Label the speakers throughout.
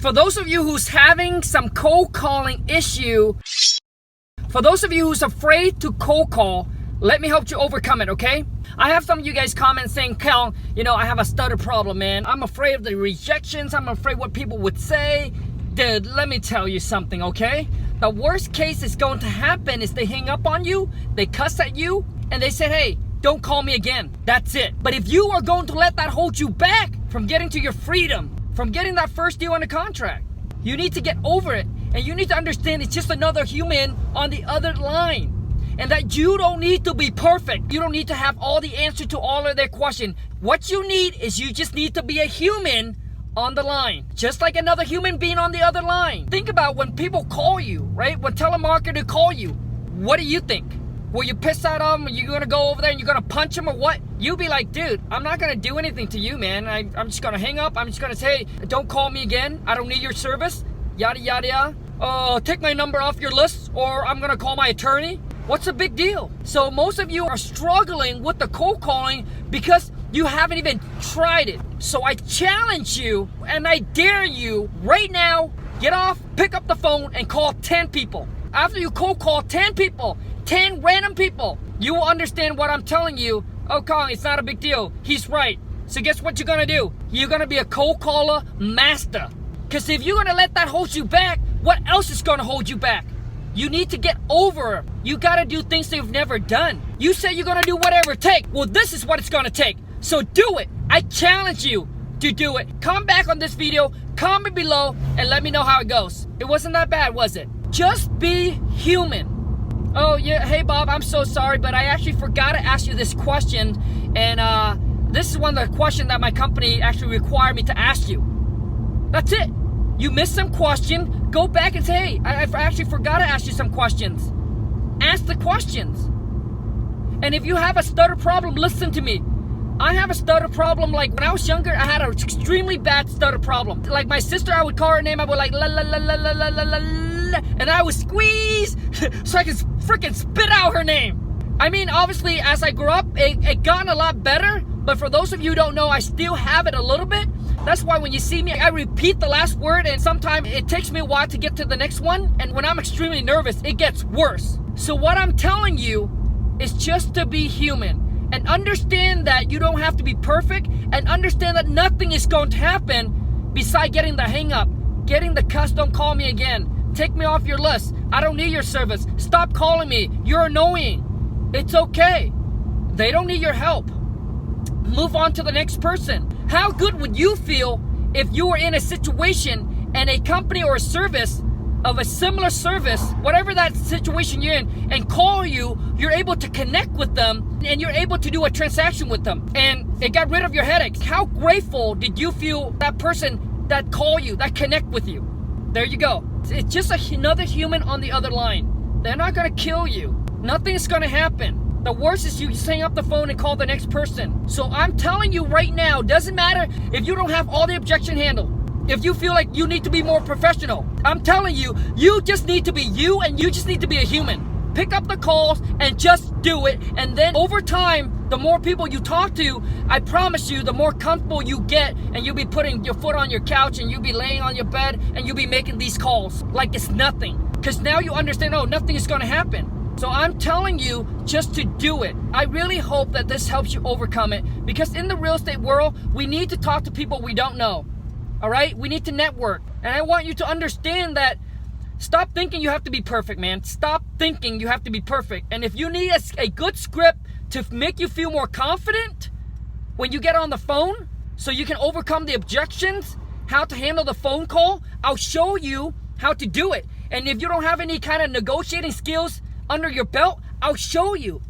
Speaker 1: For those of you who's having some cold calling issue, for those of you who's afraid to cold call, let me help you overcome it, okay? I have some of you guys comment saying, Khang, I have a stutter problem, man. I'm afraid of the rejections. I'm afraid what people would say. Dude, let me tell you something, okay? The worst case is going to happen is they hang up on you, they cuss at you, and they said, hey, don't call me again. That's it. But if you are going to let that hold you back from getting to your freedom, from getting that first deal on the contract, you need to get over it. And you need to understand it's just another human on the other line. And that you don't need to be perfect. You don't need to have all the answer to all of their questions. What you need is you just need to be a human on the line. Just like another human being on the other line. Think about when people call you, right? When telemarketers call you, what do you think? Will you piss at them? Are you going to go over there and you're going to punch them or what? You'll be like, dude, I'm not going to do anything to you, man. I'm just going to hang up. I'm just going to say, don't call me again. I don't need your service. Yada, yada, yada. Take my number off your list or I'm going to call my attorney. What's the big deal? So most of you are struggling with the cold calling because you haven't even tried it. So I challenge you and I dare you right now, get off, pick up the phone and call 10 people. After you cold call 10 people, 10 random people, you will understand what I'm telling you. Oh, Khang, it's not a big deal. He's right. So guess what you're gonna do? You're gonna be a cold caller master. Because if you're gonna let that hold you back, what else is gonna hold you back? You need to get over it. You gotta do things that you've never done. You say you're gonna do whatever it takes. Well, this is what it's gonna take. So do it. I challenge you to do it. Come back on this video, comment below, and let me know how it goes. It wasn't that bad, was it? Just be human. Oh yeah, hey Bob, I'm so sorry, but I actually forgot to ask you this question, and this is one of the questions that my company actually required me to ask you. That's it. You missed some question, go back and say, hey, I actually forgot to ask you some questions. Ask the questions. And if you have a stutter problem, listen to me. I have a stutter problem. Like when I was younger, I had an extremely bad stutter problem. Like my sister, I would call her name, I would like la la la la la la la la, and I would squeeze so I could freaking spit out her name. I mean, obviously, as I grew up, it got a lot better. But for those of you who don't know, I still have it a little bit. That's why when you see me, I repeat the last word, and sometimes it takes me a while to get to the next one. And when I'm extremely nervous, it gets worse. So what I'm telling you is just to be human. And understand that you don't have to be perfect, and understand that nothing is going to happen beside getting the hang up, getting the cuss, don't call me again, take me off your list, I don't need your service, stop calling me, you're annoying. It's okay. They don't need your help. Move on to the next person. How good would you feel if you were in a situation and a company or a service of a similar service, whatever that situation you're in, and call you, you're able to connect with them and you're able to do a transaction with them and it got rid of your headaches? How grateful did you feel that person that call you, that connect with you? There you go. It's just another human on the other line. They're not gonna kill you. Nothing's gonna happen. The worst is you just hang up the phone and call the next person. So I'm telling you right now, doesn't matter if you don't have all the objection handled. If you feel like you need to be more professional, I'm telling you, you just need to be you and you just need to be a human. Pick up the calls and just do it. And then over time, the more people you talk to, I promise you, the more comfortable you get, and you'll be putting your foot on your couch and you'll be laying on your bed and you'll be making these calls like it's nothing. Because now you understand, oh, nothing is going to happen. So I'm telling you just to do it. I really hope that this helps you overcome it, because in the real estate world, we need to talk to people we don't know. All right? We need to network. And I want you to understand that stop thinking you have to be perfect, man. Stop thinking you have to be perfect. And if you need a good script to make you feel more confident when you get on the phone so you can overcome the objections, how to handle the phone call, I'll show you how to do it. And if you don't have any kind of negotiating skills under your belt, I'll show you.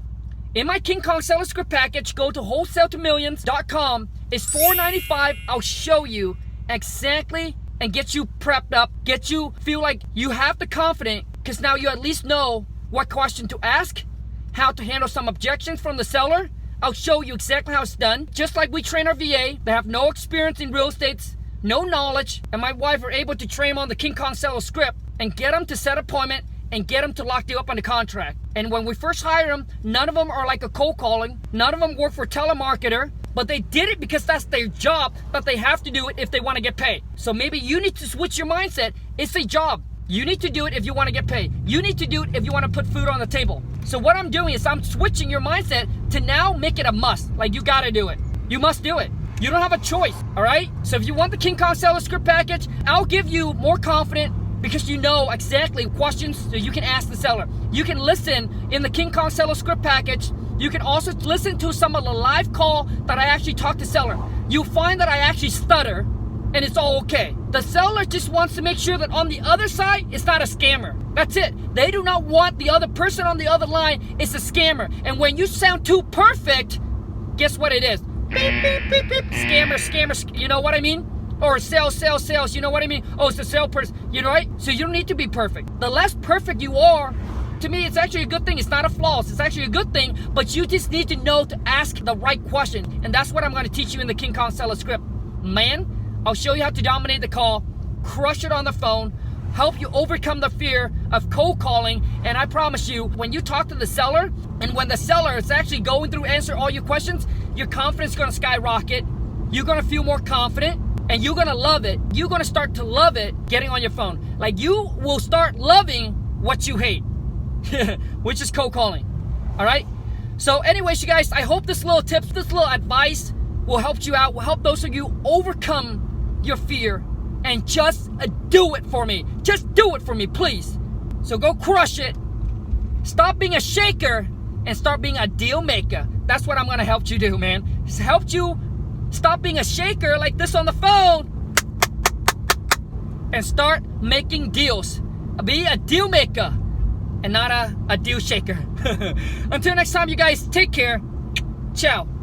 Speaker 1: In my King Kong seller script package, go to wholesale2millions.com. It's $4.95. I'll show you exactly and get you prepped up, get you feel like you have the confidence, because now you at least know what question to ask, how to handle some objections from the seller. I'll show you exactly how it's done. Just like we train our VA, they have no experience in real estate, no knowledge, and my wife are able to train them on the King Kong seller script and get them to set appointment and get them to lock you up on the contract. And when we first hire them, none of them are like a cold calling. None of them work for telemarketer. but they did it because that's their job, that they have to do it if they want to get paid. So maybe you need to switch your mindset. It's a job. You need to do it if you want to get paid. You need to do it if you want to put food on the table. So what I'm doing is I'm switching your mindset to now make it a must. Like, you got to do it. You must do it. You don't have a choice, all right? So if you want the King Kong Seller Script Package, I'll give you more confident, because you know exactly questions so you can ask the seller. You can listen in the King Kong Seller Script Package. You can also listen to some of the live call that I actually talk to seller. You'll find that I actually stutter, and it's all okay. The seller just wants to make sure that on the other side, it's not a scammer. That's it. They do not want the other person on the other line is a scammer. And when you sound too perfect, guess what it is? Beep, beep, beep, beep. Scammer, scammer, you know what I mean? Or sales, you know what I mean? Oh, it's a salesperson, you know, right? So you don't need to be perfect. The less perfect you are, to me, it's actually a good thing. It's not a flaw. It's actually a good thing, but you just need to know to ask the right question. And that's what I'm going to teach you in the King Kong Seller Script. Man, I'll show you how to dominate the call, crush it on the phone, help you overcome the fear of cold calling. And I promise you, when you talk to the seller, and when the seller is actually going through answer all your questions, your confidence is going to skyrocket. You're going to feel more confident. And you're gonna love it. You're gonna start to love it getting on your phone. Like, you will start loving what you hate, which is cold calling. All right? So anyways, you guys, I hope this little tips, this little advice will help you out, will help those of you overcome your fear, and just do it for me. Just do it for me, please. So go crush it. Stop being a shaker and start being a deal maker. That's what I'm gonna help you do, man. It's helped you stop being a shaker like this on the phone and start making deals. Be a deal maker and not a deal shaker. Until next time, you guys, take care. Ciao.